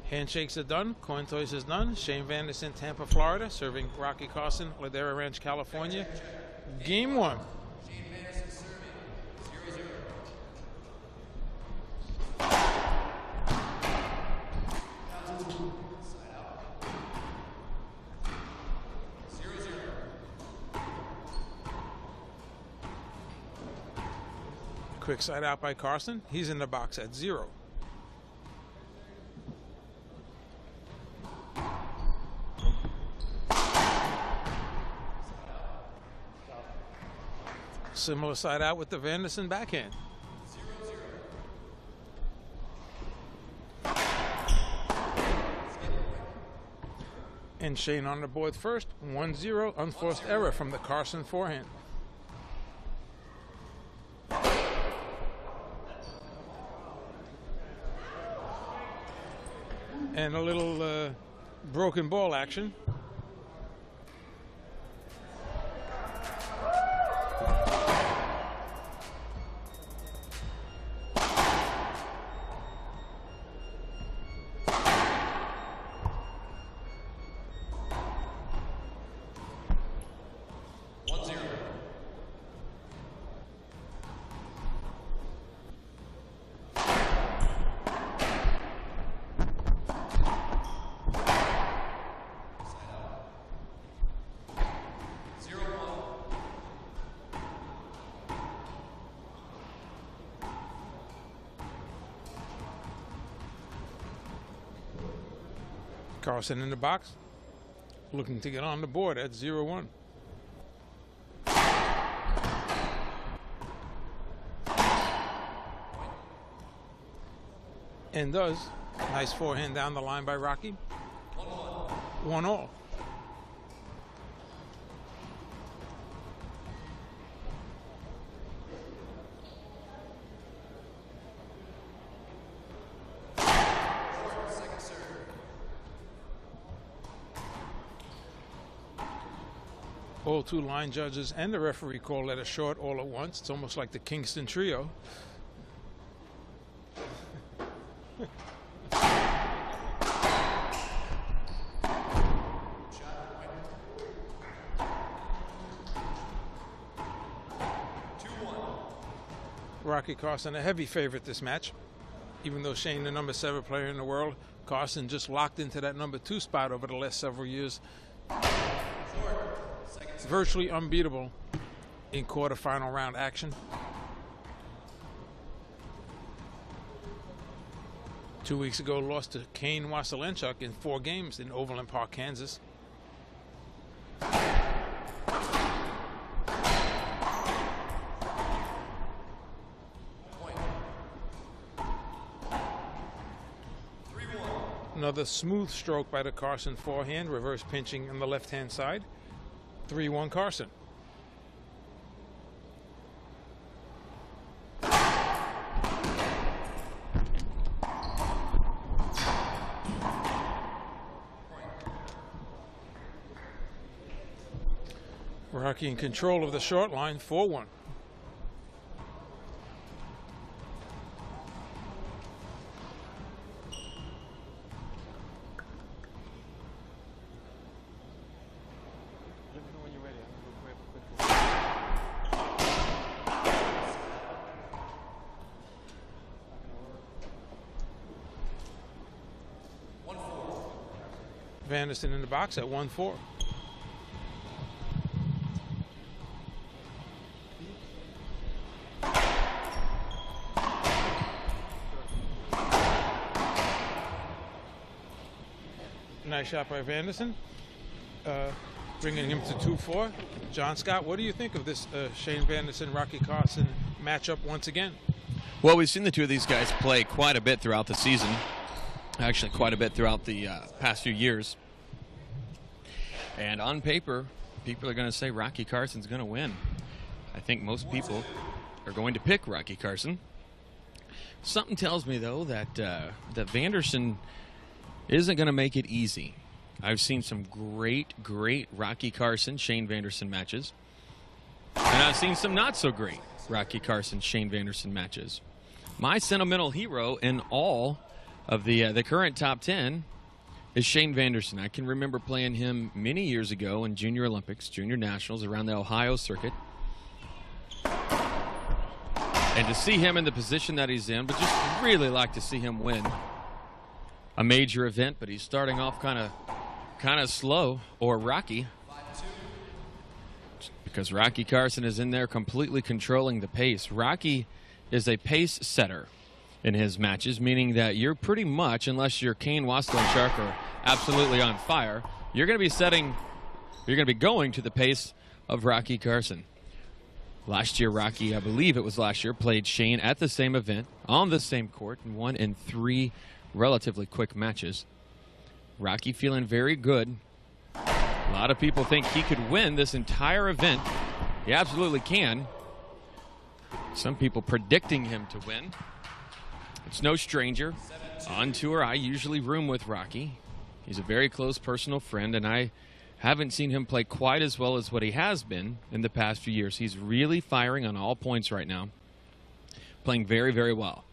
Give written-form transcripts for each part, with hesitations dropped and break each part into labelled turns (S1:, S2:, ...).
S1: Handshakes are done. Coin toss is done. Shane Vanderson, Tampa, Florida, serving Rocky Carson, Ladera Ranch, California. Game 1. Quick side out by Carson. He's in the box at 0. Similar side out with the Vanderson backhand. And Shane on the board first. 1-0, unforced error from the Carson forehand. And a little broken ball action. Carson in the box, looking to get on the board at 0-1. And does. Nice forehand down the line by Rocky. 1-all. All 2 line judges and the referee call that a short all at once. It's almost like the Kingston Trio. Rocky Carson, a heavy favorite this match. Even though Shane, the number 7 player in the world, Carson just locked into that number 2 spot over the last several years. Virtually unbeatable in quarterfinal round action. 2 weeks ago, lost to Kane Wasylenchuk in 4 games in Overland Park, Kansas. Another smooth stroke by the Carson forehand, reverse pinching on the left-hand side. 3-1 Carson. Rocky in control of the short line, 4-1. Vanderson in the box at 1-4. Nice shot by Vanderson, bringing him to 2-4. John Scott, what do you think of this Shane Vanderson, Rocky Carson matchup once again?
S2: Well, we've seen the two of these guys play quite a bit throughout the season. Actually, quite a bit throughout the past few years. And on paper, people are going to say Rocky Carson's going to win. I think most people are going to pick Rocky Carson. Something tells me, though, that that Vanderson isn't going to make it easy. I've seen some great Rocky Carson, Shane Vanderson matches. And I've seen some not so great Rocky Carson, Shane Vanderson matches. My sentimental hero in all of the current top 10 is Shane Vanderson. I can remember playing him many years ago in Junior Olympics, Junior Nationals around the Ohio circuit. And to see him in the position that he's in, but just really like to see him win a major event, but he's starting off kind of slow or rocky, because Rocky Carson is in there completely controlling the pace. Rocky is a pace setter in his matches, meaning that you're pretty much, unless you're Kane, Wassler, and Shark are absolutely on fire, you're going to be going to the pace of Rocky Carson. Last year, Rocky, I believe it was last year, played Shane at the same event, on the same court, and won in 3 relatively quick matches. Rocky feeling very good. A lot of people think he could win this entire event. He absolutely can. Some people predicting him to win. It's no stranger. On tour, I usually room with Rocky. He's a very close personal friend, and I haven't seen him play quite as well as what he has been in the past few years. He's really firing on all points right now. Playing very, very well.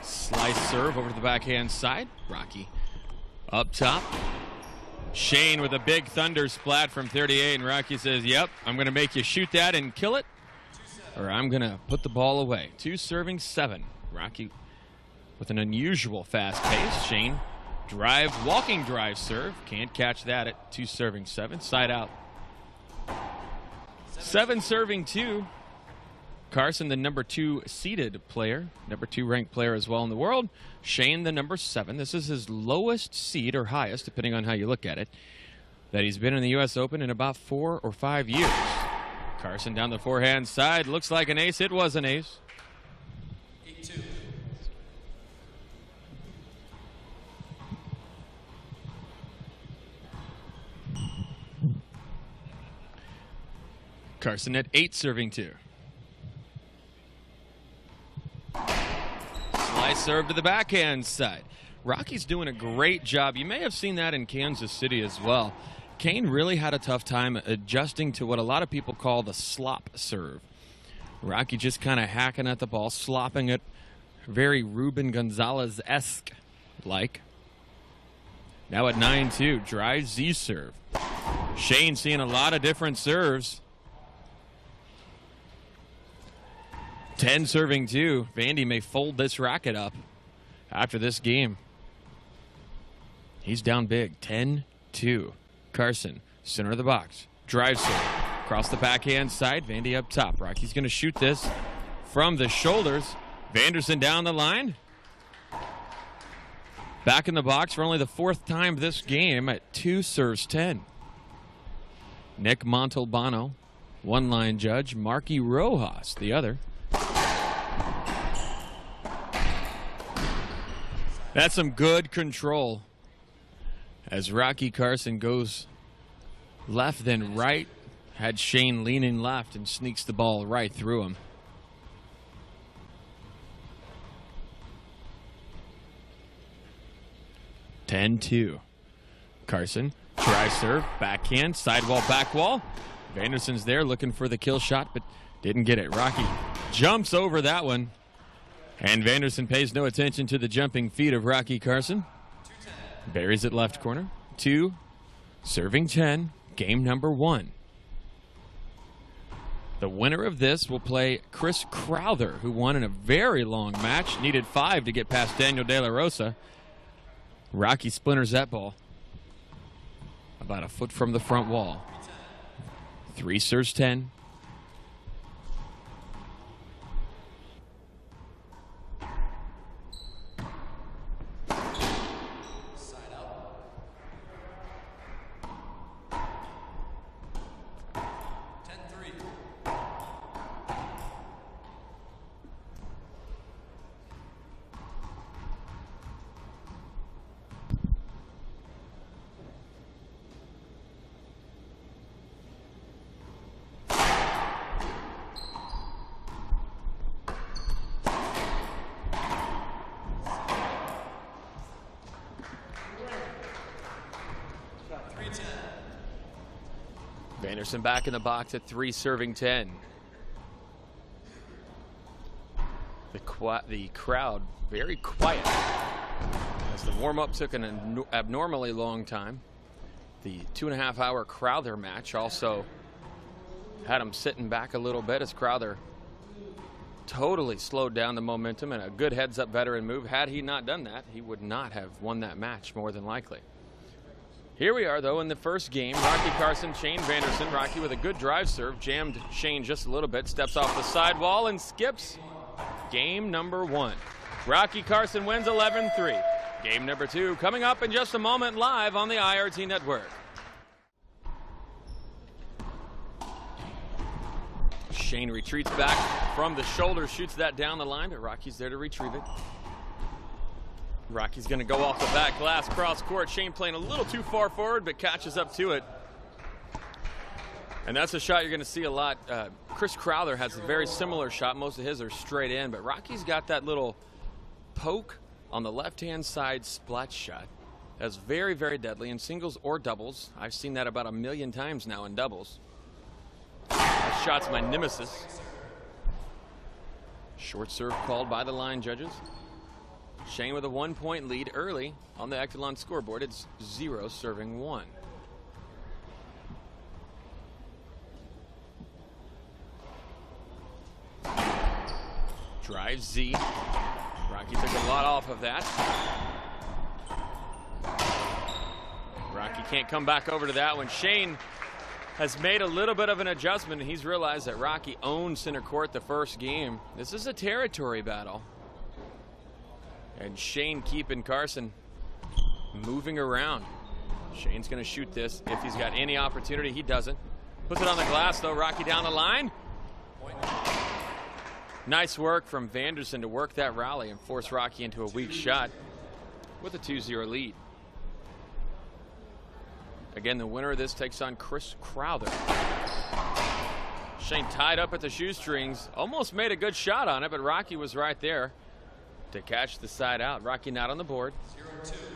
S2: Slice serve over to the backhand side. Rocky up top. Shane with a big thunder splat from 38, and Rocky says, yep, I'm going to make you shoot that and kill it, or I'm going to put the ball away. 2 serving 7. Rocky with an unusual fast pace. Shane walking drive serve. Can't catch that at 2 serving 7. Side out. 7 serving 2. Carson, the number 2 seeded player, number 2 ranked player as well in the world. Shane, the number 7. This is his lowest seed, or highest, depending on how you look at it, that he's been in the U.S. Open in about 4 or 5 years. Carson down the forehand side. Looks like an ace. It was an ace.
S3: 8-2.
S2: Carson at 8 serving 2. Slice serve to the backhand side. Rocky's doing a great job. You may have seen that in Kansas City as well. Kane really had a tough time adjusting to what a lot of people call the slop serve. Rocky just kind of hacking at the ball, slopping it, very Ruben Gonzalez-esque like. Now at 9-2, drive Z serve. Shane seeing a lot of different serves. 10 serving 2. Vandy may fold this racket up after this game. He's down big. 10-2. Carson, center of the box. Drive serve. Across the backhand side. Vandy up top. Rocky's going to shoot this from the shoulders. Vanderson down the line. Back in the box for only the 4th time this game at 2 serves 10. Nick Montalbano, one line judge. Marky Rojas, the other. That's some good control as Rocky Carson goes left then right. Had Shane leaning left and sneaks the ball right through him. (10-2). Carson, try serve, backhand, sidewall, back wall. Vanderson's there looking for the kill shot, but didn't get it. Rocky jumps over that one. And Vanderson pays no attention to the jumping feet of Rocky Carson. Buries it left corner. 2 serving 10. Game number 1. The winner of this will play Chris Crowther, who won in a very long match. Needed 5 to get past Daniel De La Rosa. Rocky splinters that ball about a foot from the front wall. 3 serves 10. Vanderson back in the box at 3 serving 10. The crowd very quiet Warm-up took an abnormally long time. The 2.5-hour Crowther match also had him sitting back a little bit as Crowther totally slowed down the momentum, and a good heads-up veteran move. Had he not done that, he would not have won that match more than likely. Here we are, though, in the first game. Rocky Carson, Shane Vanderson. Rocky with a good drive serve. Jammed Shane just a little bit. Steps off the sidewall and skips game number 1. Rocky Carson wins 11-3. Game number 2 coming up in just a moment live on the IRT Network. Shane retreats back from the shoulder, shoots that down the line, but Rocky's there to retrieve it. Rocky's going to go off the back glass, cross court. Shane playing a little too far forward, but catches up to it. And that's a shot you're going to see a lot. Chris Crowther has a very similar shot. Most of his are straight in, but Rocky's got that little poke on the left-hand side splat shot. That's very, very deadly in singles or doubles. I've seen that about 1 million times now in doubles. That shot's my nemesis. Short serve called by the line judges. Shane with a 1-point lead early on the Echelon scoreboard. It's 0 serving 1. Drive Z. Rocky took a lot off of that. Rocky can't come back over to that one. Shane has made a little bit of an adjustment, and he's realized that Rocky owned center court the first game. This is a territory battle. And Shane keeping Carson moving around. Shane's going to shoot this if he's got any opportunity. He doesn't. Puts it on the glass, though. Rocky down the line. Nice work from Vanderson to work that rally and force Rocky into a weak shot with a 2-0 lead. Again, the winner of this takes on Chris Crowther. Shane tied up at the shoestrings. Almost made a good shot on it, but Rocky was right there to catch the side out. Rocky not on the board.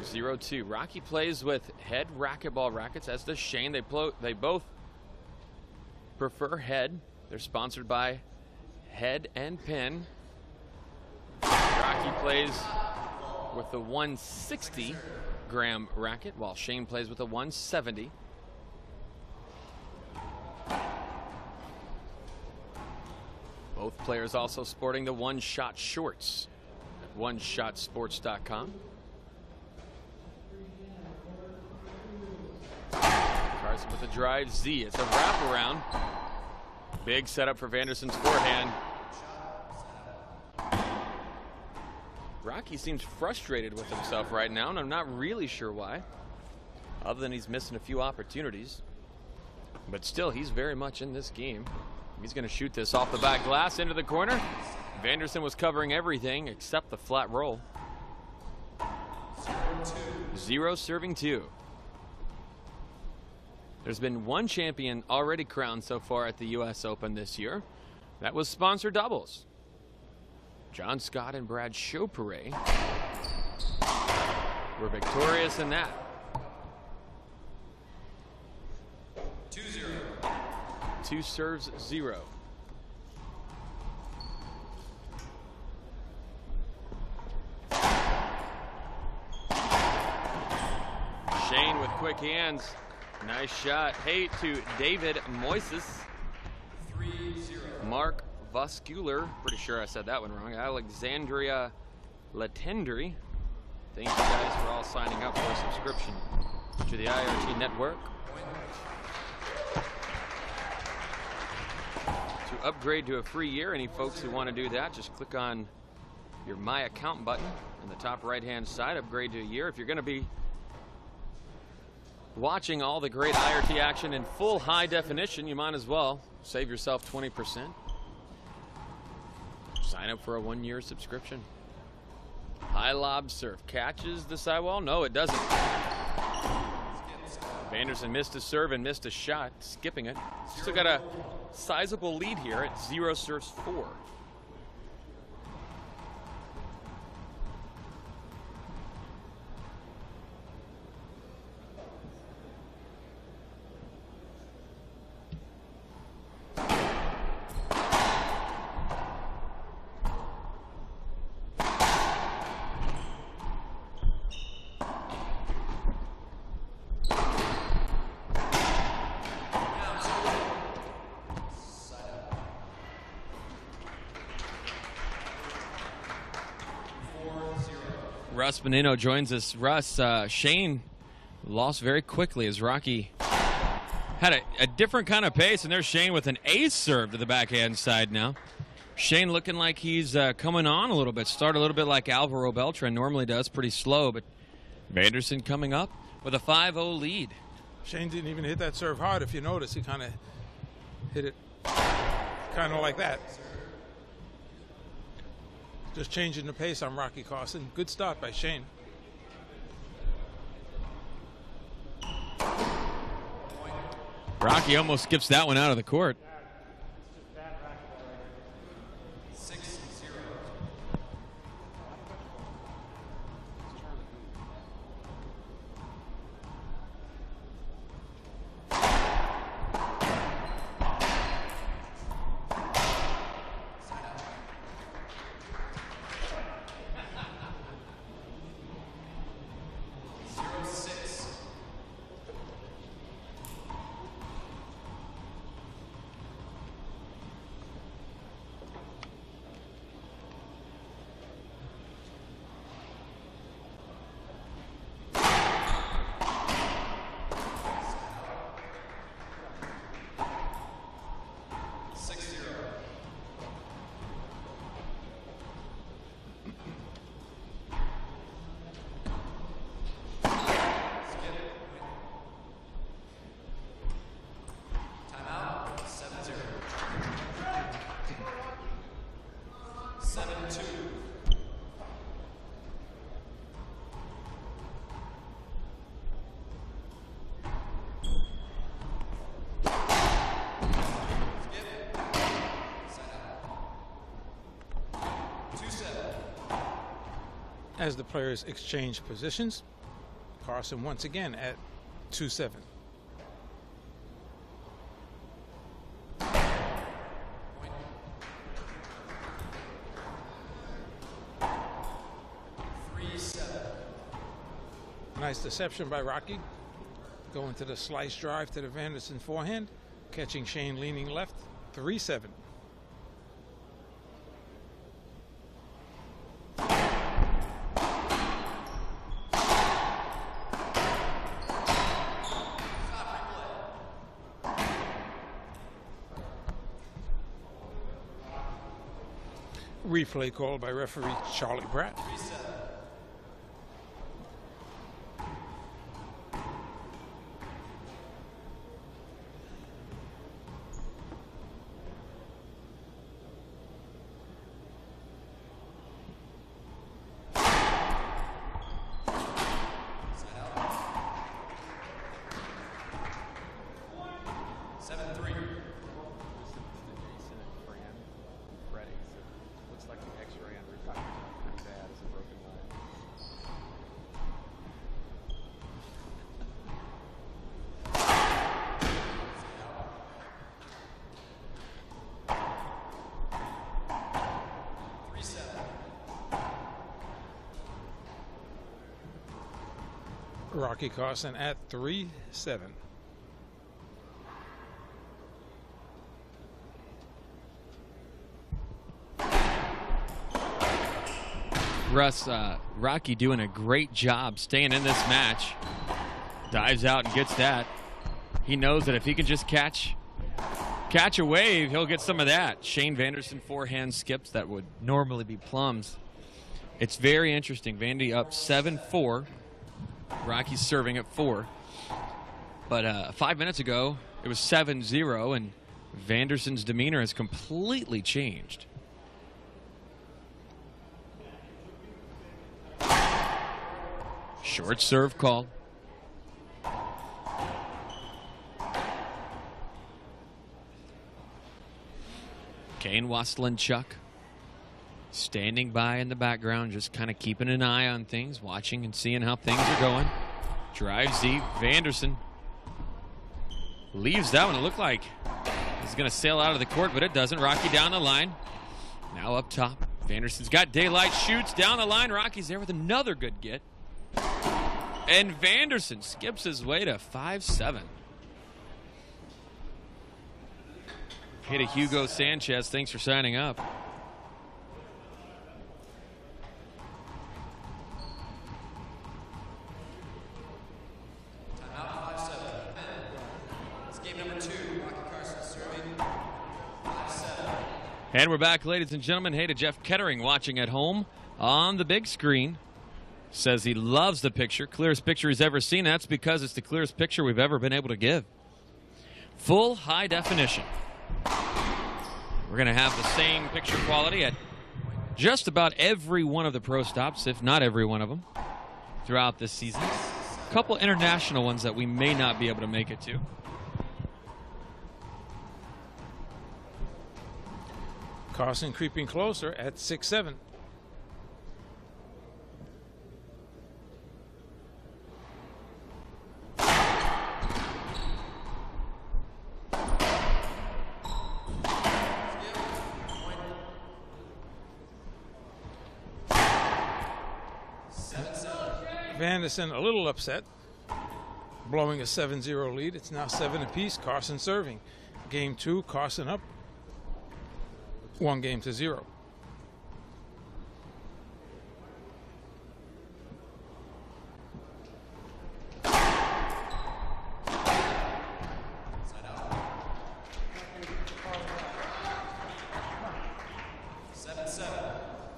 S2: 0-2. Rocky plays with Head Racquetball rackets, as does Shane. They both prefer Head. They're sponsored by Head and Pin. Rocky plays with the 160-gram racket, while Shane plays with a 170. Both players also sporting the one-shot shorts. OneShotSports.com. Carson with a drive Z. It's a wraparound. Big setup for Vanderson's forehand. Rocky seems frustrated with himself right now, and I'm not really sure why, other than he's missing a few opportunities. But still, he's very much in this game. He's going to shoot this off the back glass into the corner. Vanderson was covering everything except the flat roll. 0 serving 2. There's been one champion already crowned so far at the U.S. Open this year. That was sponsor doubles. John Scott and Brad Chopere were victorious in that.
S3: 2-0.
S2: 2 serves 0. Shane with quick hands. Nice shot. Hey to David Moises.
S3: 3-0.
S2: Mark Vascular. Pretty sure I said that one wrong. Alexandria Latendry. Thank you guys for all signing up for a subscription to the IRT Network. To upgrade to a free year, any folks who want to do that, just click on your My Account button in the top right-hand side. Upgrade to a year. If you're going to be watching all the great IRT action in full high definition, you might as well save yourself 20%. Sign up for a 1-year subscription. High lob serve catches the sidewall. No, it doesn't. Vanderson missed a serve and missed a shot, skipping it. Still got a sizable lead here at 0 serves 4. Russ Menino joins us. Russ, Shane lost very quickly as Rocky had a different kind of pace, and there's Shane with an ace serve to the backhand side now. Shane looking like he's coming on a little bit. Start a little bit like Alvaro Beltran normally does, pretty slow, but Vanderson coming up with a 5-0 lead.
S1: Shane didn't even hit that serve hard. If you notice, he kind of hit it kind of like that. Just changing the pace on Rocky Carson. Good start by Shane.
S2: Rocky almost skips that one out of the court.
S3: 6-0. Timeout. 7-0. 7-2.
S1: As the players exchange positions, Carson once again at 2-7. Nice deception by Rocky. Going to the slice drive to the Vanderson forehand. Catching Shane leaning left. 3-7. Replay called by referee Charlie Pratt. Rocky Carson at 3-7.
S2: Russ, Rocky doing a great job staying in this match. Dives out and gets that. He knows that if he can just catch a wave, he'll get some of that. Shane Vanderson forehand skips that would normally be plums. It's very interesting. Vandy up 7-4. Rocky's serving at 4. But 5 minutes ago, it was 7-0, and Vanderson's demeanor has completely changed. Short serve call. Kane Wastelinchuk standing by in the background, just kind of keeping an eye on things, watching and seeing how things are going. Drive Z. Vanderson leaves that one. It looked like he's going to sail out of the court, but it doesn't. Rocky down the line. Now up top. Vanderson's got daylight, shoots down the line. Rocky's there with another good get. And Vanderson skips his way to 5-7. Hit a Hugo Sanchez. Thanks for signing up. And we're back, ladies and gentlemen. Hey to Jeff Kettering watching at home on the big screen. Says he loves the picture. Clearest picture he's ever seen. That's because it's the clearest picture we've ever been able to give. Full high definition. We're going to have the same picture quality at just about every one of the pro stops, if not every one of them, throughout this season. A couple international ones that we may not be able to make it to.
S1: Carson creeping closer at 6-7. Vanderson a little upset, blowing a 7-0 lead. It's now 7 apiece. Carson serving. Game 2, Carson up 1-0.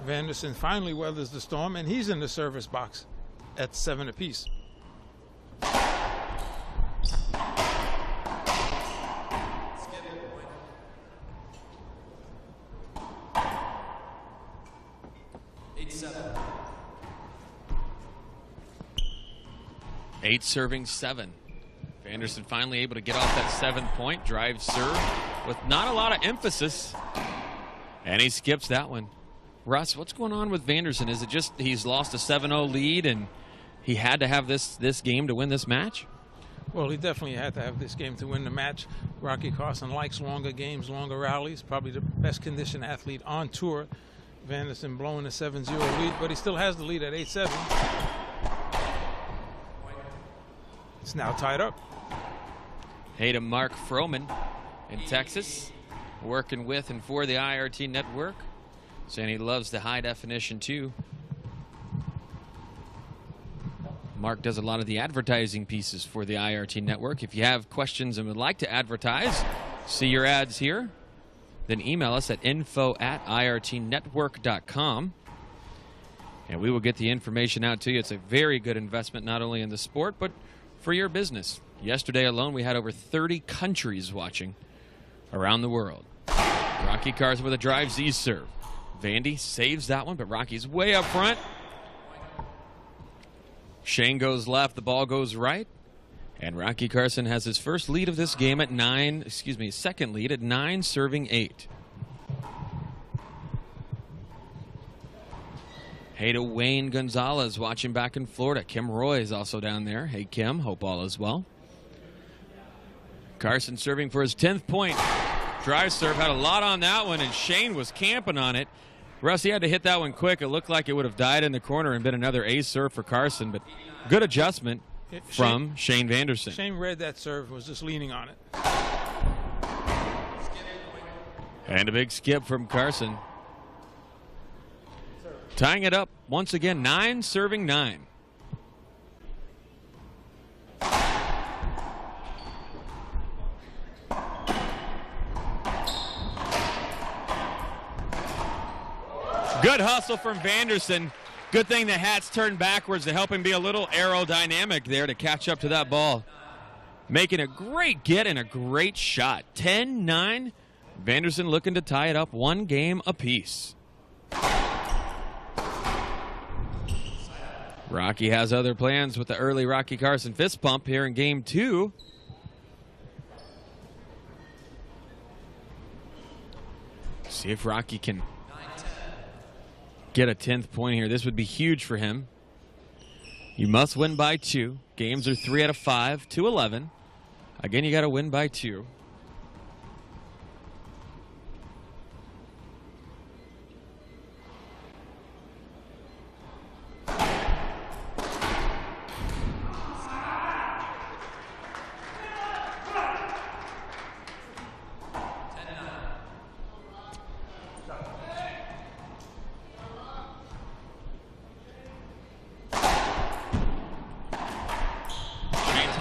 S1: Vanderson finally weathers the storm, and he's in the service box at 7 apiece.
S2: Eight serving 7. Vanderson finally able to get off that 7-point drive serve with not a lot of emphasis. And he skips that one. Russ, what's going on with Vanderson? Is it just he's lost a 7-0 lead and he had to have this game to win this match?
S1: Well, he definitely had to have this game to win the match. Rocky Carson likes longer games, longer rallies. Probably the best conditioned athlete on tour. Vanderson blowing a 7-0 lead, but he still has the lead at 8-7. It's now tied up.
S2: Hey to Mark Froman in Texas, working with and for the IRT network, saying he loves the high definition too. Mark does a lot of the advertising pieces for the IRT network. If you have questions and would like to advertise, see your ads here, then email us at info@irtnetwork.com. And we will get the information out to you. It's a very good investment, not only in the sport, but for your business. Yesterday alone, we had over 30 countries watching around the world. Rocky Carson with a drive Z serve. Vandy saves that one, but Rocky's way up front. Shane goes left, the ball goes right. And Rocky Carson has his first lead of this game at second lead at 9, serving 8. Hey to Wayne Gonzalez watching back in Florida. Kim Roy is also down there. Hey, Kim. Hope all is well. Carson serving for his 10th point. Drive serve had a lot on that one, and Shane was camping on it. Russ, he had to hit that one quick. It looked like it would have died in the corner and been another ace serve for Carson, but good adjustment from Shane Vanderson.
S1: Shane read that serve, was just leaning on it.
S2: And a big skip from Carson. Tying it up once again, 9 serving 9. Good hustle from Vanderson. Good thing the hat's turned backwards to help him be a little aerodynamic there to catch up to that ball. Making a great get and a great shot. 10-9. Vanderson looking to tie it up 1 game apiece. Rocky has other plans with the early Rocky Carson fist pump here in game 2. See if Rocky can get a 10th point here. This would be huge for him. You must win by 2. Games are 3 out of 5, 2-11. Again, you got to win by 2.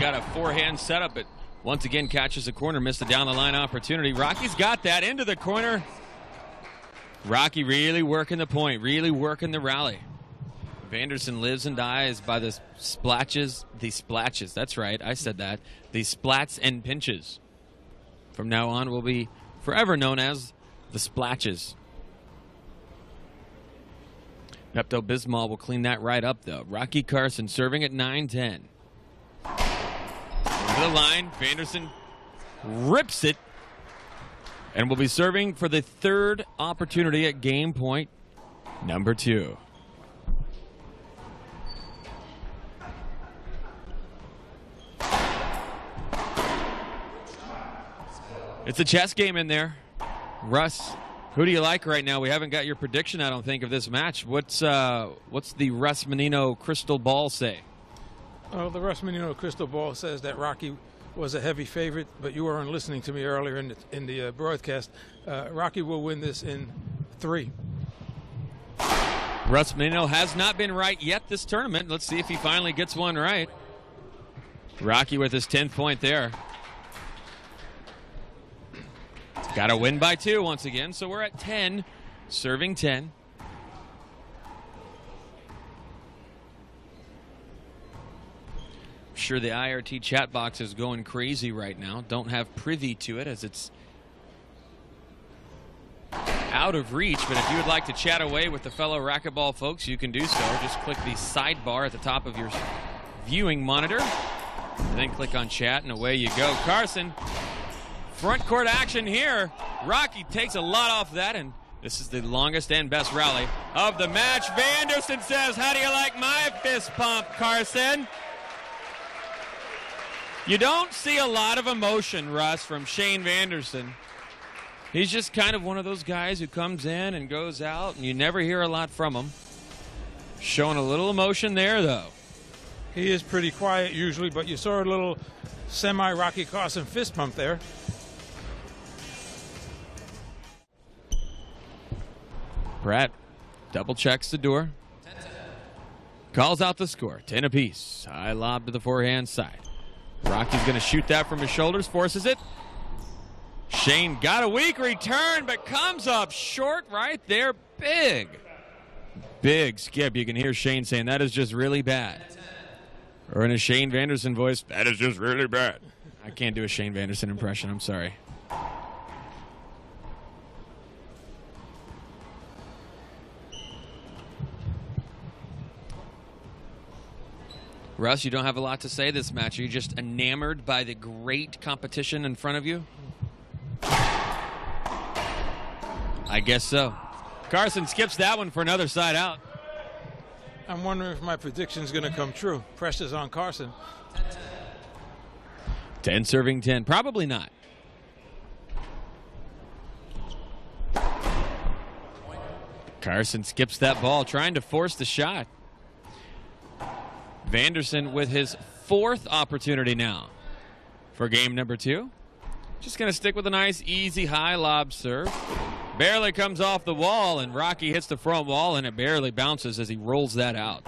S2: Got a forehand setup, but once again catches the corner, missed a down the line opportunity. Rocky's got that into the corner. Rocky really working the point, really working the rally. Vanderson lives and dies by the splatches. That's right, I said that. The splats and pinches. From now on will be forever known as the splatches. Pepto-Bismol will clean that right up, though. Rocky Carson serving at 9-10. Over the line, Vanderson rips it and will be serving for the third opportunity at game point number 2. It's a chess game in there. Russ, who do you like right now? We haven't got your prediction, I don't think, of this match. What's the Russ Menino crystal ball say?
S1: Well, the Russ Menino crystal ball says that Rocky was a heavy favorite, but you weren't listening to me earlier in the broadcast. Rocky will win this in 3.
S2: Russ Menino has not been right yet this tournament. Let's see if he finally gets one right. Rocky with his 10th point there. Got to win by 2 once again, so we're at 10, serving 10. I'm sure the IRT chat box is going crazy right now. Don't have privy to it as it's out of reach, but if you would like to chat away with the fellow racquetball folks, you can do so. Just click the sidebar at the top of your viewing monitor, and then click on chat, and away you go. Carson. Front court action here. Rocky takes a lot off that, and this is the longest and best rally of the match. Vanderson says, how do you like my fist pump, Carson? You don't see a lot of emotion, Russ, from Shane Vanderson. He's just kind of one of those guys who comes in and goes out, and you never hear a lot from him. Showing a little emotion there, though.
S1: He is pretty quiet usually, but you saw a little semi-Rocky Carson fist pump there.
S2: Pratt double checks the door. Calls out the score. 10 apiece. High lob to the forehand side. Rocky's going to shoot that from his shoulders. Forces it. Shane got a weak return, but comes up short right there. Big. Big skip. You can hear Shane saying, that is just really bad. Or in a Shane Vanderson voice, that is just really bad. I can't do a Shane Vanderson impression. I'm sorry. Russ, you don't have a lot to say this match. Are you just enamored by the great competition in front of you? I guess so. Carson skips that one for another side out.
S1: I'm wondering if my prediction is going to come true. Pressure's on Carson.
S2: 10 serving 10. Probably not. Carson skips that ball, trying to force the shot. Vanderson with his 4th opportunity now for game number 2. Just going to stick with a nice, easy, high lob serve. Barely comes off the wall, and Rocky hits the front wall, and it barely bounces as he rolls that out.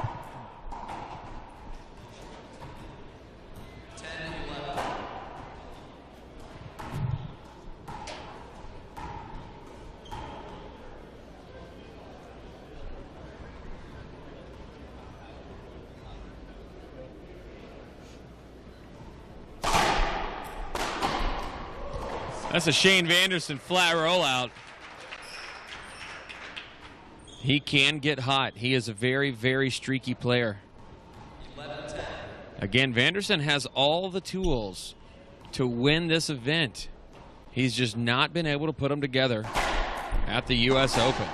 S2: That's a Shane Vanderson flat rollout. He can get hot. He is a very, very streaky player. Again, Vanderson has all the tools to win this event. He's just not been able to put them together at the U.S. Open.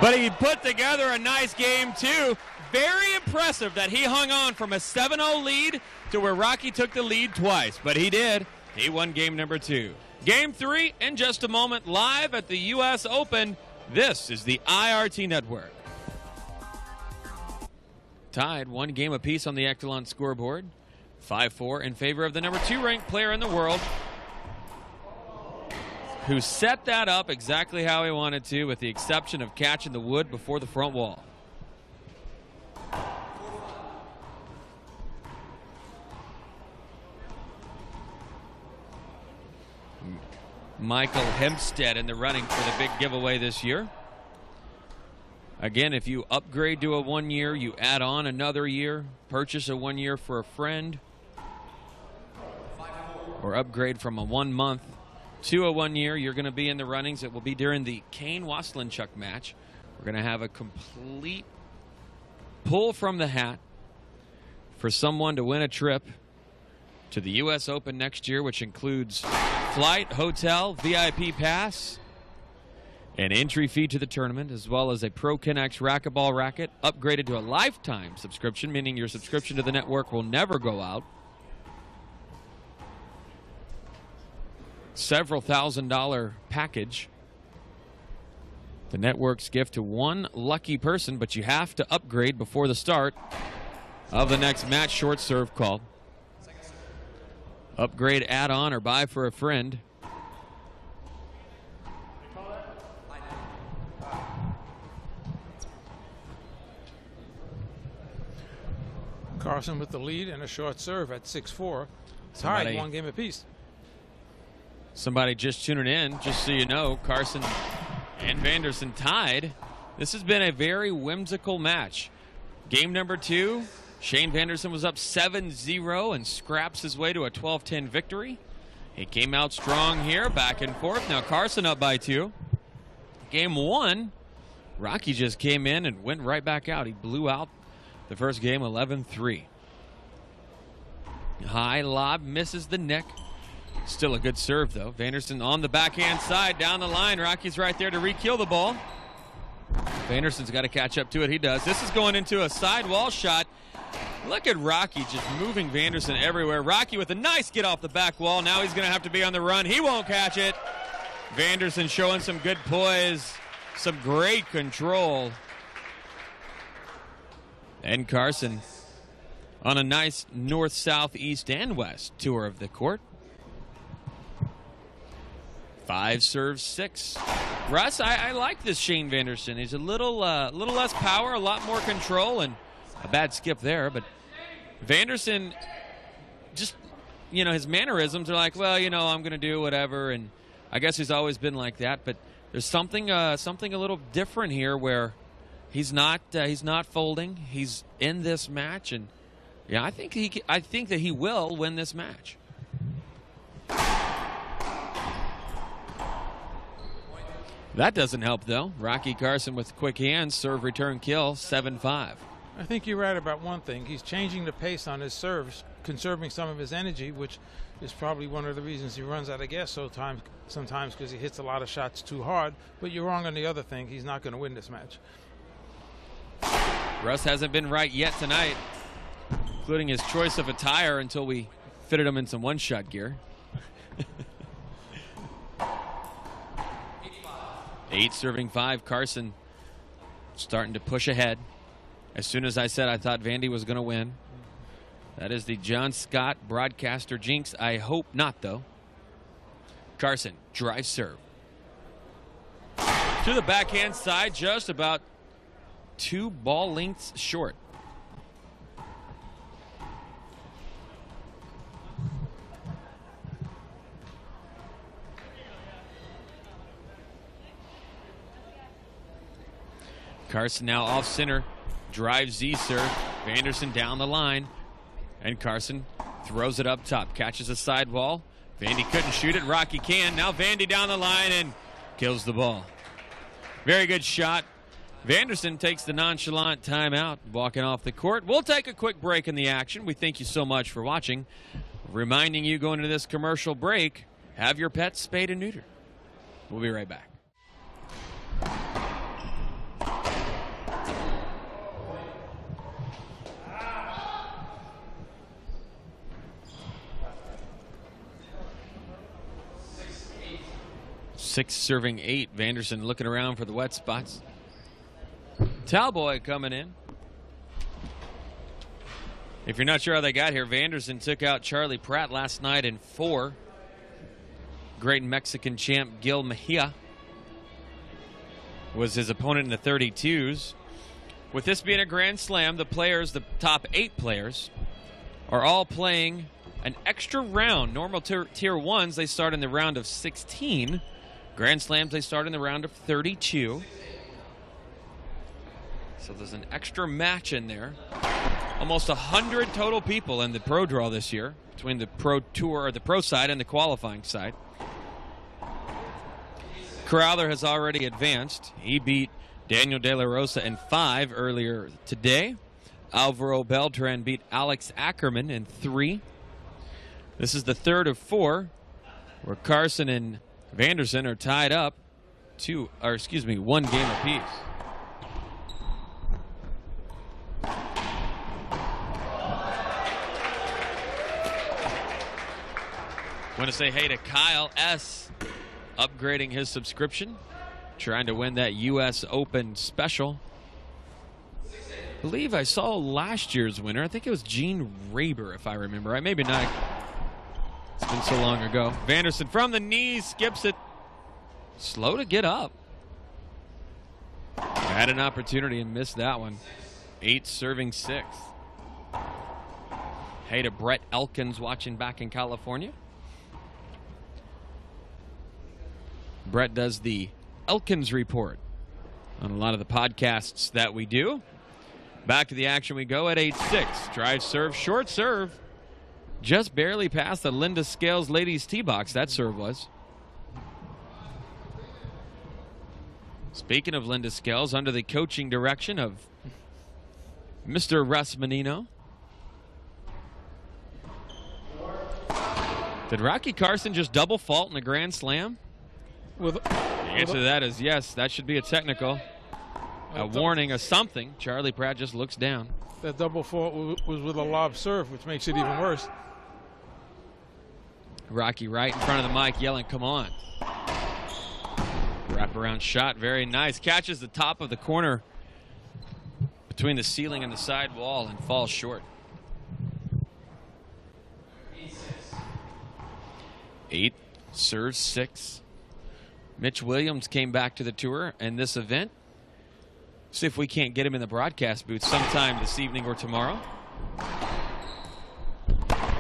S2: But he put together a nice game, too. Very impressive that he hung on from a 7-0 lead to where Rocky took the lead twice. But he did. He won game number 2. Game 3 in just a moment, live at the U.S. Open. This is the IRT Network. Tied 1 game apiece on the Echelon scoreboard. 5-4 in favor of the number 2 ranked player in the world, who set that up exactly how he wanted to, with the exception of catching the wood before the front wall. Michael Hempstead in the running for the big giveaway this year. Again, if you upgrade to a 1 year, you add on another year, purchase a 1 year for a friend, or upgrade from a 1 month to a 1 year, you're going to be in the runnings. It will be during the Kane Waslinchuk match. We're going to have a complete pull from the hat for someone to win a trip to the U.S. Open next year, which includes flight, hotel, VIP pass, an entry fee to the tournament, as well as a Pro Connect racquetball racket upgraded to a lifetime subscription, meaning your subscription to the network will never go out. Several $1,000 package. The network's gift to one lucky person, but you have to upgrade before the start of the next match. Short serve called. Upgrade, add on, or buy for a friend.
S1: Carson with the lead and a short serve at 6-4. Tied 1 game apiece.
S2: Somebody just tuning in, just so you know, Carson and Vanderson tied. This has been a very whimsical match. Game number 2, Shane Vanderson was up 7-0 and scraps his way to a 12-10 victory. He came out strong here, back and forth. Now Carson up by 2. Game 1, Rocky just came in and went right back out. He blew out the first game 11-3. High lob, misses the neck. Still a good serve, though. Vanderson on the backhand side, down the line. Rocky's right there to re-kill the ball. Vanderson's got to catch up to it. He does. This is going into a sidewall shot. Look at Rocky just moving Vanderson everywhere. Rocky with a nice get off the back wall. Now he's going to have to be on the run. He won't catch it. Vanderson showing some good poise, some great control. And Carson on a nice north, south, east, and west tour of the court. 5 serves 6. Russ, I like this Shane Vanderson. He's a little less power, a lot more control, and a bad skip there. But Vanderson, just, you know, his mannerisms are like, well, you know, I'm going to do whatever, and I guess he's always been like that. But there's something a little different here where he's not folding. He's in this match, and yeah, I think that he will win this match. That doesn't help, though. Rocky Carson with quick hands, serve, return, kill, 7-5.
S1: I think you're right about one thing. He's changing the pace on his serves, conserving some of his energy, which is probably one of the reasons he runs out of gas sometimes because he hits a lot of shots too hard. But you're wrong on the other thing. He's not going to win this match.
S2: Russ hasn't been right yet tonight, including his choice of attire until we fitted him in some one-shot gear. 8 serving 5. Carson starting to push ahead. As soon as I said I thought Vandy was going to win. That is the John Scott broadcaster jinx. I hope not, though. Carson, drive serve. To the backhand side, just about 2 ball lengths short. Carson now off center, drives Z serve. Vanderson down the line, and Carson throws it up top, catches a sidewall. Vandy couldn't shoot it, Rocky can. Now Vandy down the line and kills the ball. Very good shot. Vanderson takes the nonchalant timeout, walking off the court. We'll take a quick break in the action. We thank you so much for watching. Reminding you going into this commercial break, have your pets spayed and neutered. We'll be right back. Six serving 8. Vanderson looking around for the wet spots. Talboy coming in. If you're not sure how they got here, Vanderson took out Charlie Pratt last night in 4. Great Mexican champ Gil Mejia was his opponent in the 32s. With this being a Grand Slam, the top 8 players are all playing an extra round. Normal tier 1s, they start in the round of 16. Grand Slams, they start in the round of 32. So there's an extra match in there. Almost 100 total people in the pro draw this year between the pro tour or the pro side and the qualifying side. Crowther has already advanced. He beat Daniel De La Rosa in 5 earlier today. Alvaro Beltran beat Alex Ackerman in 3. This is the third of 4 where Carson and Vanderson are tied up 1 game apiece. Want to say hey to Kyle S. upgrading his subscription, trying to win that U.S. Open special. I believe I saw last year's winner. I think it was Gene Raber, if I remember right. Maybe not. It's been so long ago. Vanderson from the knees, skips it. Slow to get up. Had an opportunity and missed that one. 8 serving 6. Hey to Brett Elkins watching back in California. Brett does the Elkins Report on a lot of the podcasts that we do. Back to the action we go at 8-6. Drive serve, short serve. Just barely past the Linda Scales ladies tee box, that serve was. Speaking of Linda Scales, under the coaching direction of Mr. Russ Menino. Did Rocky Carson just double fault in the Grand Slam? The answer to that is yes. That should be a technical. A warning, a something. Charlie Pratt just looks down.
S1: That double fault was with a lob serve, which makes it even worse.
S2: Rocky right in front of the mic yelling, come on. Wraparound shot, very nice. Catches the top of the corner between the ceiling and the side wall and falls short. 8, serves 6. Mitch Williams came back to the tour and this event. See if we can't get him in the broadcast booth sometime this evening or tomorrow.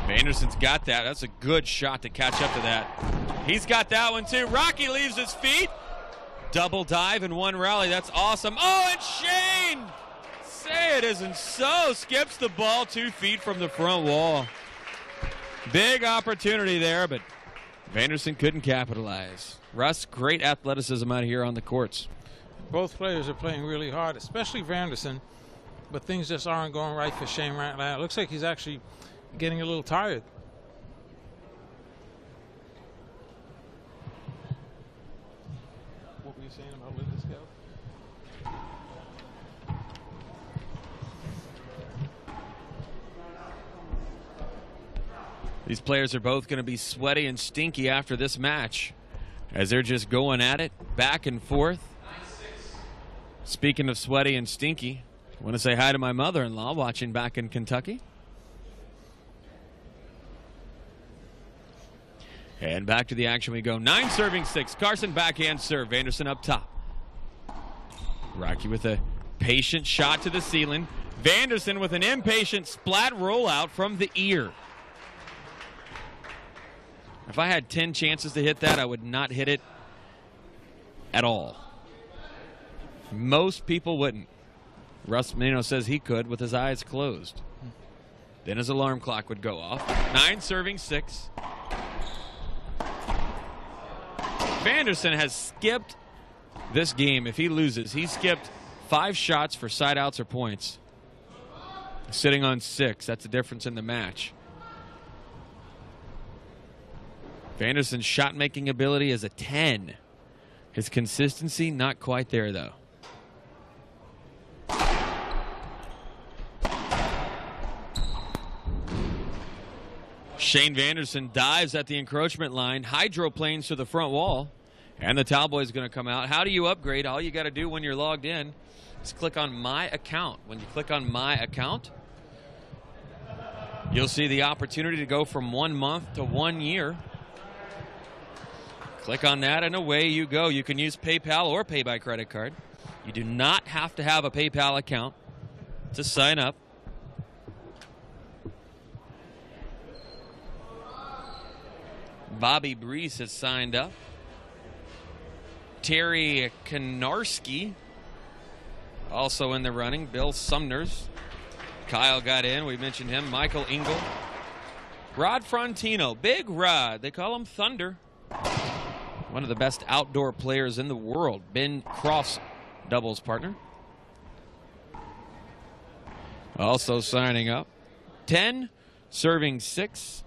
S2: Vanderson's got that. That's a good shot to catch up to that. He's got that one too. Rocky leaves his feet. Double dive in one rally. That's awesome. Oh, and Shane! Say it isn't so. Skips the ball 2 feet from the front wall. Big opportunity there, but Vanderson couldn't capitalize. Russ, great athleticism out here on the courts.
S1: Both players are playing really hard, especially Vanderson, but things just aren't going right for Shane right now. It looks like he's actually getting a little tired. What were you saying about Linda Scales?
S2: These players are both going to be sweaty and stinky after this match as they're just going at it back and forth. Speaking of sweaty and stinky, I want to say hi to my mother-in-law watching back in Kentucky. And back to the action we go. 9 serving 6. Carson backhand serve. Vanderson up top. Rocky with a patient shot to the ceiling. Vanderson with an impatient splat rollout from the ear. If I had 10 chances to hit that, I would not hit it at all. Most people wouldn't. Russ Menino says he could with his eyes closed. Then his alarm clock would go off. 9 serving 6. Vanderson has skipped this game. If he loses, he skipped 5 shots for side outs or points. Sitting on 6. That's the difference in the match. Vanderson's shot-making ability is a 10. His consistency, not quite there, though. Shane Vanderson dives at the encroachment line, hydroplanes to the front wall, and the towel boy is going to come out. How do you upgrade? All you got to do when you're logged in is click on My Account. When you click on My Account, you'll see the opportunity to go from 1 month to 1 year. Click on that and away you go. You can use PayPal or pay by credit card. You do not have to have a PayPal account to sign up. Bobby Brees has signed up. Terry Konarski also in the running. Bill Sumners. Kyle got in. We mentioned him. Michael Engel. Rod Frontino. Big Rod. They call him Thunder. One of the best outdoor players in the world. Ben Cross, doubles partner. Also signing up. 10, serving 6.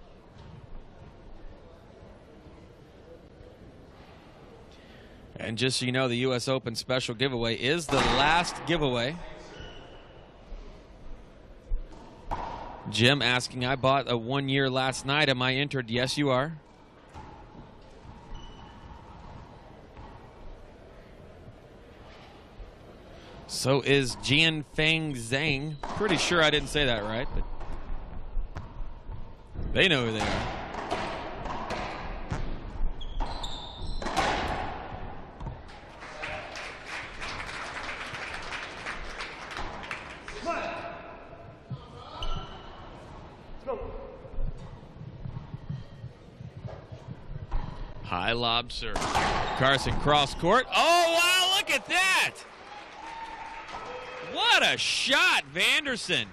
S2: And just so you know, the U.S. Open special giveaway is the last giveaway. Jim asking, I bought a 1 year last night. Am I entered? Yes, you are. So is Jian Feng Zhang. Pretty sure I didn't say that right, but they know who they are. High lob serve. Carson cross court. Oh, wow, look at that. What a shot, Vanderson.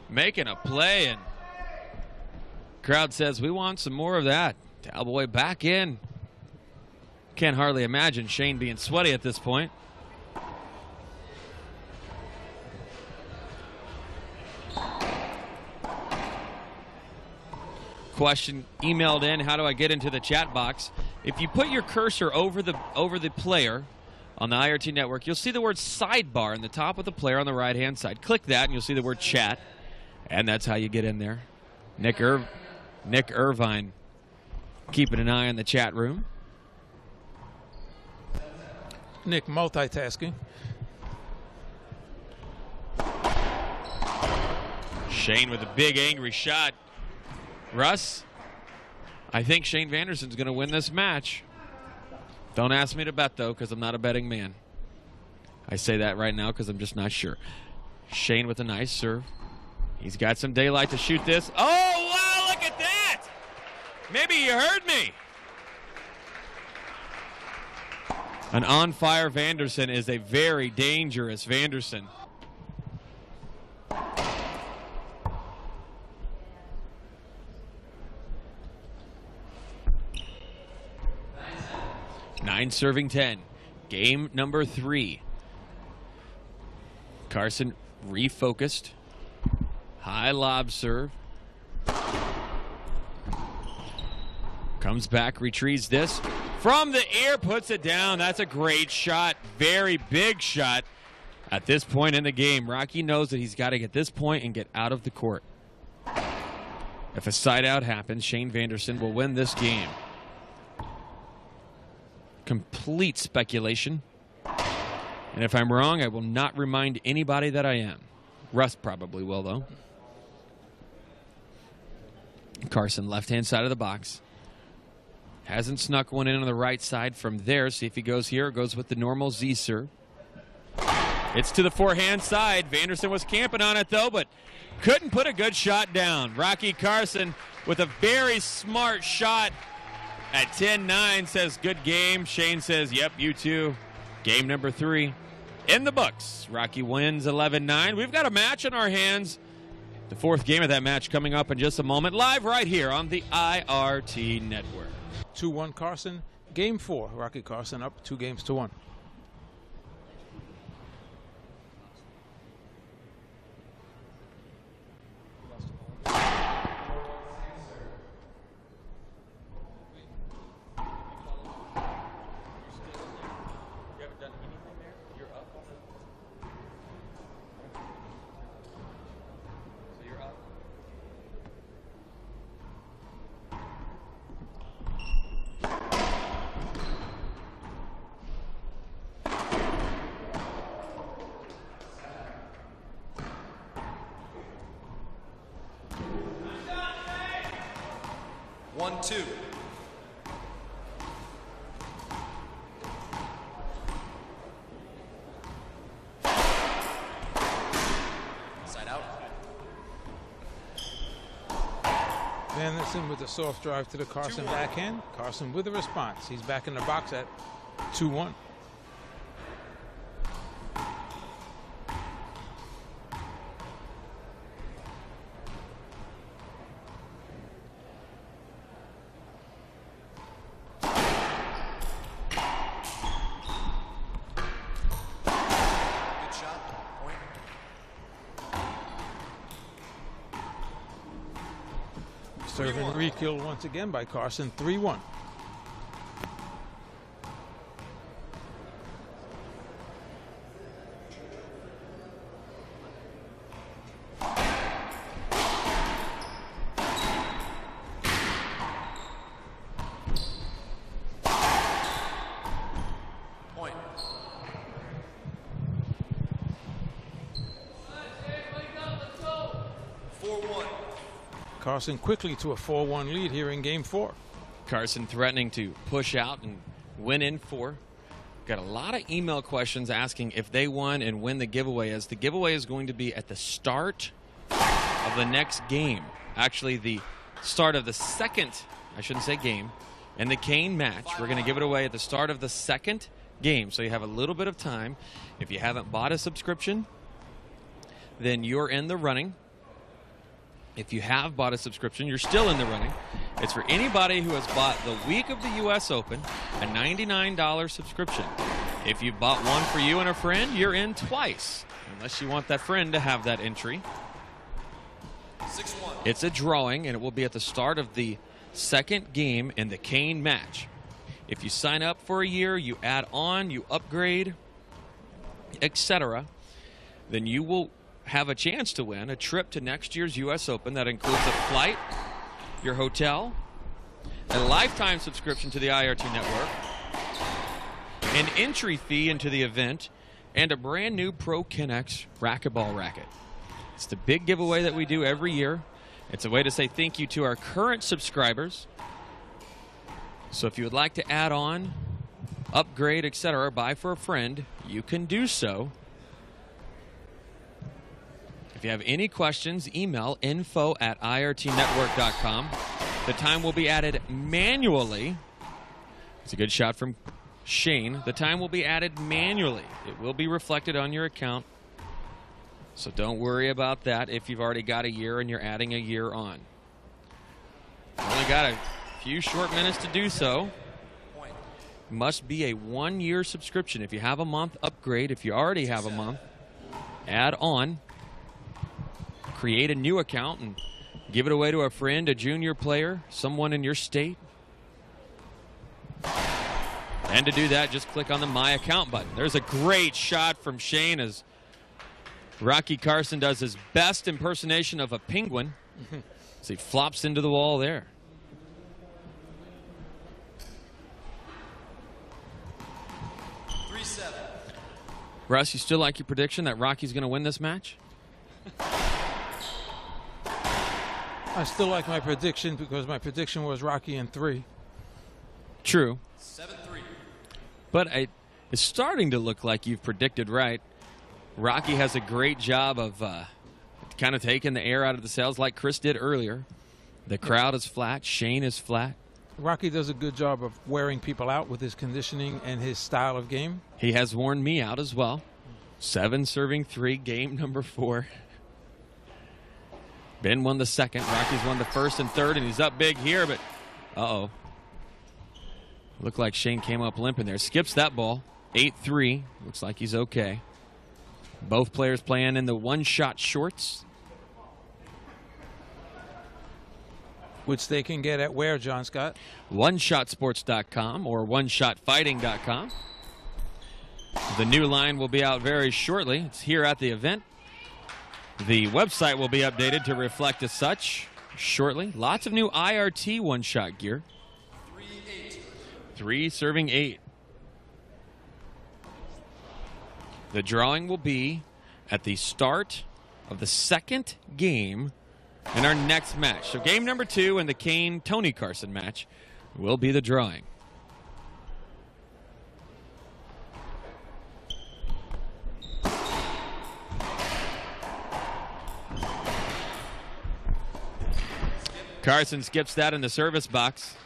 S2: Making a play, and crowd says we want some more of that. Cowboy back in. Can't hardly imagine Shane being sweaty at this point. Question emailed in, how do I get into the chat box? If you put your cursor over the player on the IRT network, you'll see the word sidebar in the top of the player on the right hand side. Click that and you'll see the word chat, and that's how you get in there. Nick Irvine keeping an eye on the chat room.
S1: Nick multitasking.
S2: Shane with a big angry shot. Russ, I think Shane Vanderson's going to win this match. Don't ask me to bet, though, because I'm not a betting man. I say that right now because I'm just not sure. Shane with a nice serve. He's got some daylight to shoot this. Oh, wow, look at that! Maybe you heard me. An on-fire Vanderson is a very dangerous Vanderson. Nine serving 10. Game number 3. Carson refocused. High lob serve. Comes back, retrieves this. From the air, puts it down. That's a great shot. Very big shot at this point in the game. Rocky knows that he's got to get this point and get out of the court. If a side out happens, Shane Vanderson will win this game. Complete speculation. And if I'm wrong, I will not remind anybody that I am. Russ probably will, though. Carson, left-hand side of the box. Hasn't snuck one in on the right side from there. See if he goes here. Goes with the normal Z serve. It's to the forehand side. Vanderson was camping on it, though, but couldn't put a good shot down. Rocky Carson with a very smart shot. At 10-9 says good game. Shane says, yep, you too. Game number 3 in the books. Rocky wins 11-9. We've got a match in our hands. The 4th game of that match coming up in just a moment. Live right here on the IRT Network.
S1: 2-1 Carson. Game 4. Rocky Carson up 2-1.
S3: One, two. Side out.
S1: Vanderson with a soft drive to the Carson backhand. Carson with a response. He's back in the box at 2-1. Serving re-kill once again by Carson, 3-1.
S3: Point.
S1: Carson quickly to a 4-1 lead here in game 4.
S2: Carson threatening to push out and win in 4. Got a lot of email questions asking if they won and when the giveaway is. The giveaway is going to be at the start of the next game. Actually, the start of the second, I shouldn't say game, in the Kane match. We're going to give it away at the start of the second game. So you have a little bit of time. If you haven't bought a subscription, then you're in the running. If you have bought a subscription, you're still in the running. It's for anybody who has bought the week of the U.S. Open, a $99 subscription. If you bought one for you and a friend, you're in twice, unless you want that friend to have that entry.
S3: 6-1.
S2: It's a drawing, and it will be at the start of the second game in the Kane match. If you sign up for a year, you add on, you upgrade, etc., then you will have a chance to win a trip to next year's U.S. Open that includes a flight, your hotel, a lifetime subscription to the IRT network, an entry fee into the event, and a brand new Pro Kinex racquetball racket. It's the big giveaway that we do every year. It's a way to say thank you to our current subscribers. So if you would like to add on, upgrade, etc., buy for a friend, you can do so. If you have any questions, email info@irtnetwork.com. The time will be added manually. It's a good shot from Shane. The time will be added manually. It will be reflected on your account. So don't worry about that if you've already got a year and you're adding a year on. Only got a few short minutes to do so. Must be a 1-year subscription. If you have a month, upgrade. If you already have a month, add on. Create a new account and give it away to a friend, a junior player, someone in your state. And to do that, just click on the My Account button. There's a great shot from Shane as Rocky Carson does his best impersonation of a penguin as he flops into the wall there. Russ, you still like your prediction that Rocky's going to win this match?
S1: I still like my prediction because my prediction was Rocky in 3.
S2: True.
S3: 7-3.
S2: But it's starting to look like you've predicted right. Rocky has a great job of kind of taking the air out of the sails like Chris did earlier. The crowd is flat. Shane is flat.
S1: Rocky does a good job of wearing people out with his conditioning and his style of game.
S2: He has worn me out as well. 7 serving 3, game number 4. Ben won the second. Rocky's won the first and third, and he's up big here, but uh-oh. Looked like Shane came up limping there. Skips that ball. 8-3. Looks like he's okay. Both players playing in the one-shot shorts.
S1: Which they can get at where, John Scott?
S2: OneShotSports.com or OneShotFighting.com. The new line will be out very shortly. It's here at the event. The website will be updated to reflect as such shortly. Lots of new IRT one-shot gear.
S3: 3-8.
S2: 3 serving 8. The drawing will be at the start of the second game in our next match. So game number 2 in the Kane-Tony Carson match will be the drawing. Carson skips that in the service box.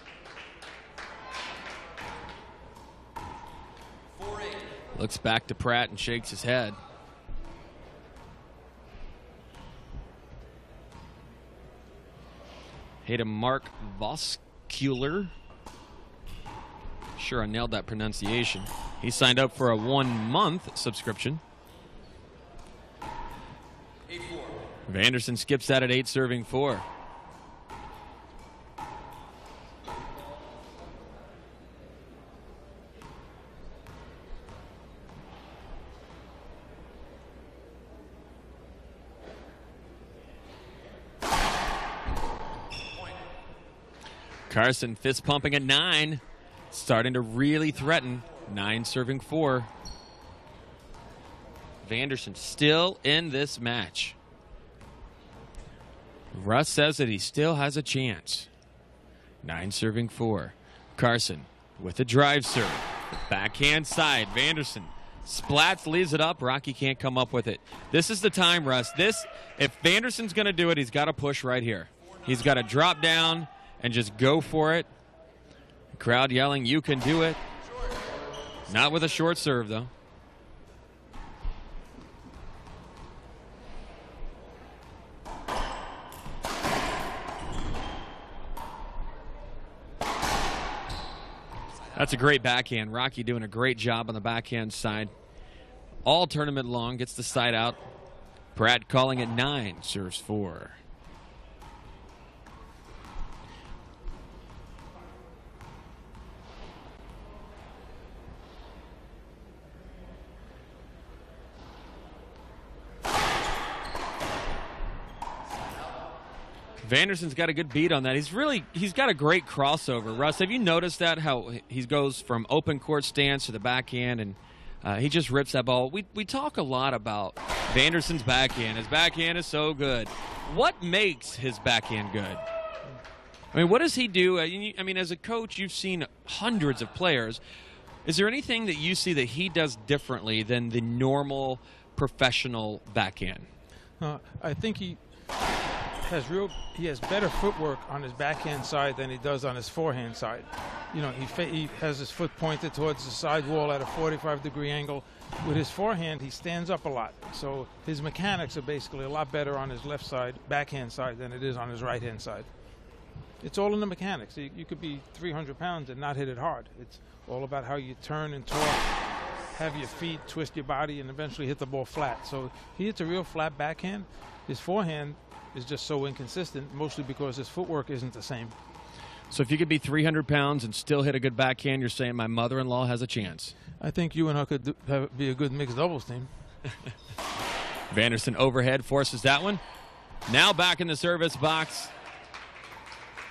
S3: 4-8.
S2: Looks back to Pratt and shakes his head. Hit a Mark Voskuler. Sure, I nailed that pronunciation. He signed up for a 1-month subscription.
S3: 8-4.
S2: Vanderson skips that at 8, serving 4. Carson fist pumping at 9, starting to really threaten. 9 serving 4. Vanderson still in this match. Russ says that he still has a chance. 9 serving 4. Carson with a drive serve. Backhand side. Vanderson splats, leaves it up. Rocky can't come up with it. This is the time, Russ. If Vanderson's going to do it, he's got to push right here. He's got to drop down and just go for it. Crowd yelling, "You can do it." Not with a short serve, though. That's a great backhand. Rocky doing a great job on the backhand side. All tournament long, gets the side out. Pratt calling it 9, serves 4. Vanderson's got a good beat on that. He's got a great crossover. Russ, have you noticed that, how he goes from open court stance to the backhand, and he just rips that ball. We talk a lot about Vanderson's backhand. His backhand is so good. What makes his backhand good? I mean, what does he do? I mean, as a coach, you've seen hundreds of players. Is there anything that you see that he does differently than the normal professional backhand?
S1: I think he has better footwork on his backhand side than he does on his forehand side. You know, he has his foot pointed towards the side wall at a 45-degree angle. With his forehand, he stands up a lot. So his mechanics are basically a lot better on his left side, backhand side, than it is on his right-hand side. It's all in the mechanics. You could be 300 pounds and not hit it hard. It's all about how you turn and torque, have your feet, twist your body, and eventually hit the ball flat. So he hits a real flat backhand. His forehand is just so inconsistent, mostly because his footwork isn't the same.
S2: So if you could be 300 pounds and still hit a good backhand, you're saying my mother-in-law has a chance.
S1: I think you and her could be a good mixed doubles team.
S2: Vanderson overhead forces that one. Now back in the service box.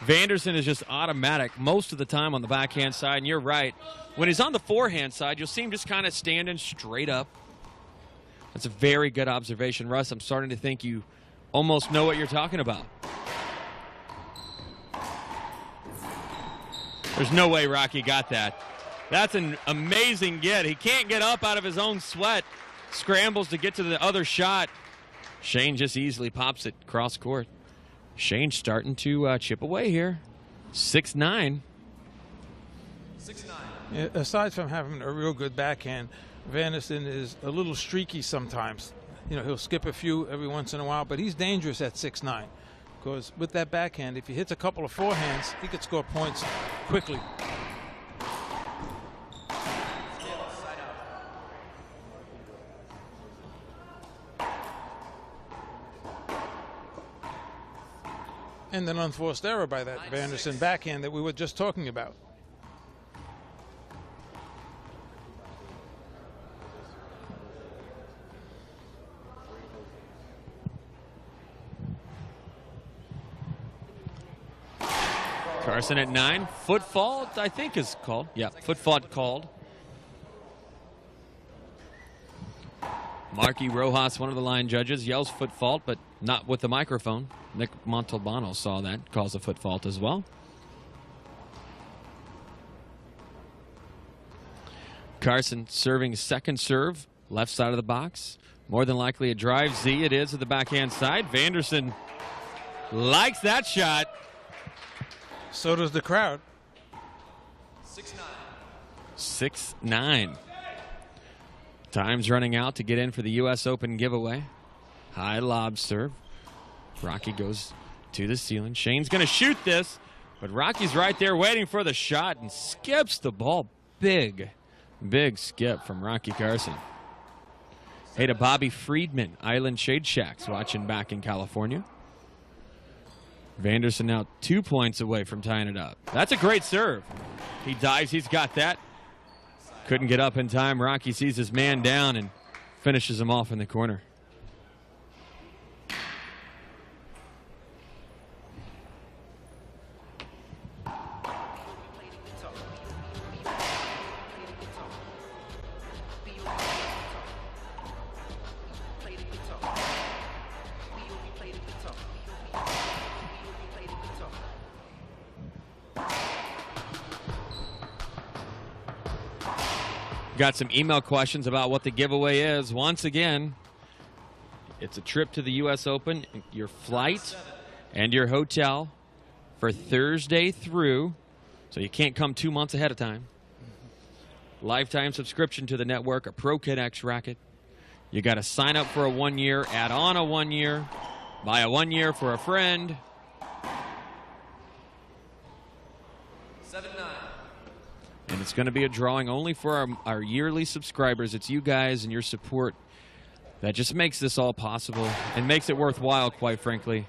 S2: Vanderson is just automatic most of the time on the backhand side, and you're right. When he's on the forehand side, you'll see him just kind of standing straight up. That's a very good observation. Russ, I'm starting to think you almost know what you're talking about. There's no way Rocky got that. That's an amazing get. He can't get up out of his own sweat. Scrambles to get to the other shot. Shane just easily pops it cross court. Shane's starting to chip away here. 6-9.
S3: 6-9.
S1: Yeah, aside from having a real good backhand, Vanderson is a little streaky sometimes. You know, he'll skip a few every once in a while, but he's dangerous at 6'9", because with that backhand, if he hits a couple of forehands, he could score points quickly. And an unforced error by that Vanderson backhand that we were just talking about.
S2: Carson at 9. Foot fault, I think, is called. Yeah, foot fault called. Marky Rojas, one of the line judges, yells foot fault, but not with the microphone. Nick Montalbano saw that, calls a foot fault as well. Carson serving second serve, left side of the box. More than likely a drive Z. It is at the backhand side. Vanderson likes that shot.
S1: So does the crowd.
S3: 6-9.
S2: 6-9. Time's running out to get in for the U.S. Open giveaway. High lob serve. Rocky goes to the ceiling. Shane's going to shoot this, but Rocky's right there waiting for the shot and skips the ball. Big skip from Rocky Carson. Hey to Bobby Friedman, Island Shade Shacks, watching back in California. Vanderson now 2 points away from tying it up. That's a great serve. He dives, he's got that. Couldn't get up in time. Rocky sees his man down and finishes him off in the corner. Got some email questions about what the giveaway is. Once again, it's a trip to the U.S. Open, your flight and your hotel for Thursday through, so you can't come 2 months ahead of time. Lifetime subscription to the network, a Pro Kid X racket. You got to sign up for a 1 year, add on a 1 year, buy a 1 year for a friend.
S3: 7-9.
S2: And it's going to be a drawing only for our yearly subscribers. It's you guys and your support that just makes this all possible and makes it worthwhile, quite frankly.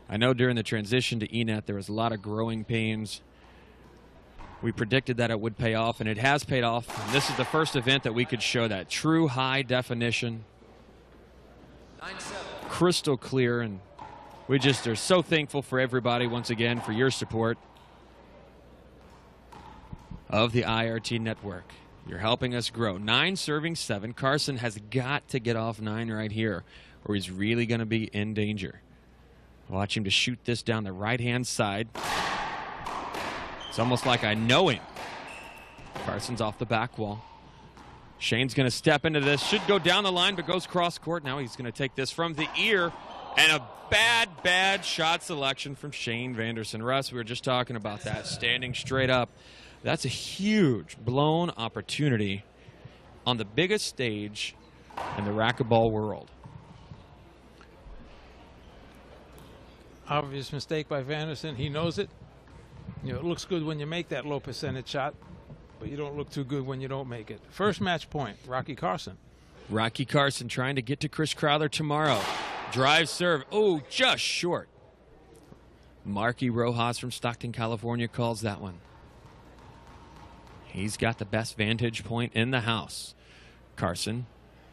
S2: I know during the transition to eNet there was a lot of growing pains. We predicted that it would pay off, and it has paid off. And this is the first event that we could show that true high definition,
S3: 9-7.
S2: crystal clear, and we just are so thankful for everybody once again for your support of the IRT network. You're helping us grow. 9 serving 7. Carson has got to get off 9 right here, or he's really going to be in danger. Watch him to shoot this down the right-hand side. It's almost like I know him. Carson's off the back wall. Shane's going to step into this. Should go down the line, but goes cross court. Now he's going to take this from the ear. And a bad shot selection from Shane Vanderson. Russ, we were just talking about that. Standing straight up. That's a huge blown opportunity on the biggest stage in the racquetball world.
S1: Obvious mistake by Vanderson. He knows it. You know, it looks good when you make that low percentage shot, but you don't look too good when you don't make it. First match point, Rocky Carson.
S2: Rocky Carson trying to get to Chris Crowther tomorrow. Drive serve. Oh, just short. Marky Rojas from Stockton, California calls that one. He's got the best vantage point in the house. Carson,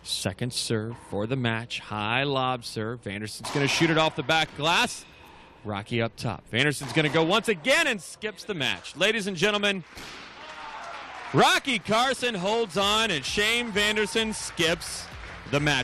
S2: second serve for the match. High lob serve. Vanderson's going to shoot it off the back glass. Rocky up top. Vanderson's going to go once again and skips the match. Ladies and gentlemen, Rocky Carson holds on and Shane Vanderson skips the match.